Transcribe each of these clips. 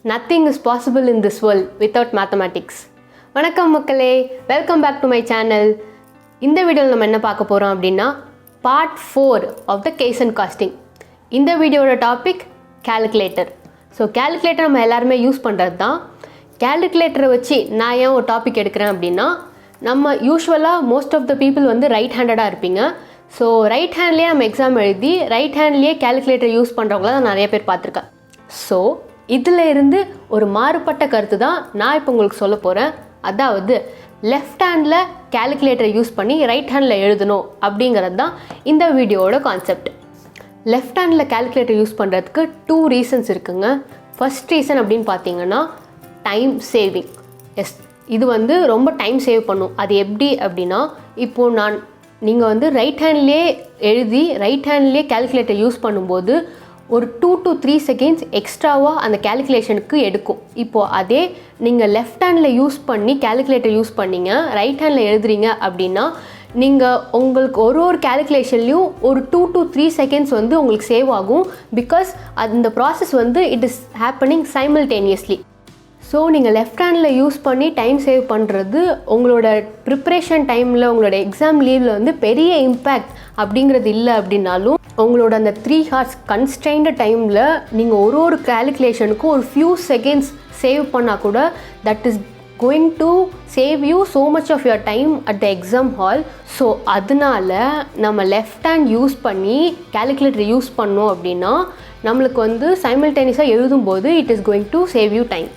Nothing is possible in this world without mathematics. வணக்கம் மக்களே, welcome back to my channel. இந்த வீடியோவில் நம்ம என்ன பார்க்க போகிறோம் அப்படின்னா part 4 of the Kaizen costing. இந்த வீடியோட டாபிக் கேல்குலேட்டர். ஸோ கேல்குலேட்டர் நம்ம எல்லாருமே யூஸ் பண்ணுறது தான். கேல்குலேட்டரை வச்சு நான் ஏன் ஒரு டாபிக் எடுக்கிறேன் அப்படின்னா, நம்ம யூஸ்வலாக மோஸ்ட் ஆஃப் த பீப்புள் வந்து ரைட் ஹேண்டடாக இருப்பீங்க. ஸோ ரைட் ஹேண்ட்லேயே நம்ம எக்ஸாம் எழுதி ரைட் ஹேண்ட்லேயே கேல்குலேட்டர் யூஸ் பண்ணுறவங்கள தான் நிறைய பேர் பார்த்துருக்கேன். ஸோ இதில் இருந்து ஒரு மாறுபட்ட கருத்து தான் நான் இப்போ உங்களுக்கு சொல்ல போகிறேன். அதாவது லெஃப்ட் ஹேண்டில் கேல்குலேட்டரை யூஸ் பண்ணி ரைட் ஹேண்டில் எழுதணும் அப்படிங்கிறது தான் இந்த வீடியோவோட concept. Left handle calculator use பண்ணுறதுக்கு 2 ரீசன்ஸ் இருக்குங்க. ஃபர்ஸ்ட் ரீசன் அப்படின்னு பார்த்தீங்கன்னா டைம் சேவிங். எஸ், இது வந்து ரொம்ப டைம் சேவ் பண்ணும். அது எப்படி அப்படின்னா, இப்போது நீங்கள் வந்து ரைட் ஹேண்ட்லேயே எழுதி ரைட் ஹேண்ட்லேயே கேல்குலேட்டர் யூஸ் பண்ணும்போது ஒரு 2 to 3 செகண்ட்ஸ் எக்ஸ்ட்ராவாக அந்த கேல்குலேஷனுக்கு எடுக்கும். இப்போது அதே நீங்கள் லெஃப்ட் ஹேண்டில் யூஸ் பண்ணி கேல்குலேட்டர் யூஸ் பண்ணிங்க ரைட் ஹேண்டில் எழுதுறீங்க அப்படின்னா, நீங்கள் உங்களுக்கு ஒரு கேல்குலேஷன்லேயும் ஒரு 2 to 3 செகண்ட்ஸ் வந்து உங்களுக்கு சேவ் ஆகும். பிகாஸ் அந்த ப்ராசஸ் வந்து it is happening simultaneously. So நீங்கள் லெஃப்ட் ஹேண்டில் யூஸ் பண்ணி டைம் சேவ் பண்ணுறது உங்களோட ப்ரிப்ரேஷன் டைமில், உங்களோட எக்ஸாம் லீவில் வந்து பெரிய இம்பேக்ட் அப்படிங்கிறது இல்லை அப்படின்னாலும், உங்களோட அந்த 3 hours கன்ஸ்ட்ரைன்டு டைமில் நீங்கள் ஒரு கேல்குலேஷனுக்கும் ஒரு ஃபியூ செகண்ட்ஸ் சேவ் பண்ணால் கூட that is going to save you so much of your time at the exam hall. So அதனால நம்ம லெஃப்ட் ஹேண்ட் யூஸ் பண்ணி கேல்குலேட்டர் யூஸ் பண்ணோம் அப்படின்னா நம்மளுக்கு வந்து சைமல்டேனியஸாக எழுதும்போது it is going to save you time.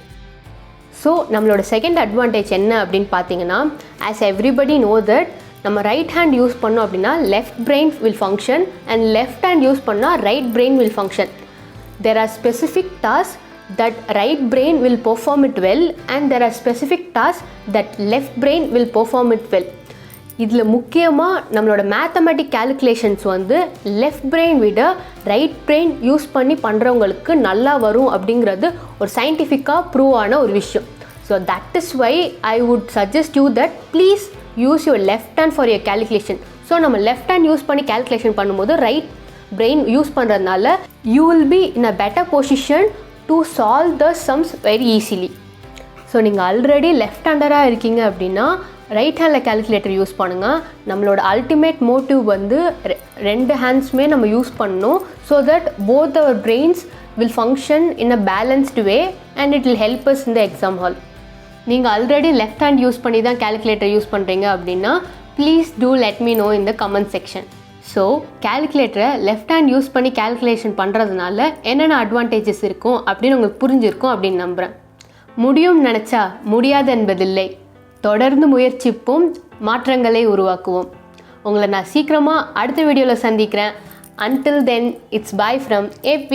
So நம்மளோட செகண்ட் அட்வான்டேஜ் என்ன அப்படின்னு பார்த்தீங்கன்னா, ஆஸ் எவ்ரிபடி நோ தட் நம்ம ரைட் ஹேண்ட் யூஸ் பண்ணோம் அப்படின்னா left brain will function and left hand use பண்ணால் right brain will function. There are specific task that right brain will perform it well and there are specific task that left brain will perform it well. இதில் முக்கியமாக நம்மளோட mathematic calculations வந்து left brain விட right brain use பண்ணி பண்ணுறவங்களுக்கு நல்லா வரும் அப்படிங்கிறது ஒரு சயின்டிஃபிக்காக ப்ரூவ் ஆன ஒரு விஷயம். So that is why I would suggest you that please use your left hand for your calculation. So நம்ம லெஃப்ட் ஹேண்ட் யூஸ் பண்ணி கேல்குலேஷன் பண்ணும்போது ரைட் பிரெயின் யூஸ் பண்ணுறதுனால you will be in a better position to solve the sums very easily. So நீங்கள் already left ஹேண்டராக இருக்கீங்க அப்படின்னா right handle calculator use பண்ணுங்கள். நம்மளோட அல்டிமேட் மோட்டிவ் வந்து 2 ஹேண்ட்ஸுமே நம்ம யூஸ் பண்ணணும். So that both our brains will function in a balanced way and it will help us in the exam hall. நீங்கள் ஆல்ரெடி லெஃப்ட் ஹேண்ட் யூஸ் பண்ணி தான் calculator use பண்ணுறீங்க அப்படின்னா please do let me know in the comment section. So கேல்குலேட்டரை left hand use பண்ணி calculation பண்ணுறதுனால என்னென்ன advantages இருக்கும் அப்படின்னு உங்களுக்கு புரிஞ்சிருக்கும் அப்படின்னு நம்புகிறேன். முடியும் நினச்சா முடியாது என்பதில்லை. தொடர்ந்து முயற்சிப்போம், மாற்றங்களை உருவாக்குவோம். உங்களை நான் சீக்கிரமாக அடுத்த வீடியோவில் சந்திக்கிறேன். Until then, it's bye from AP.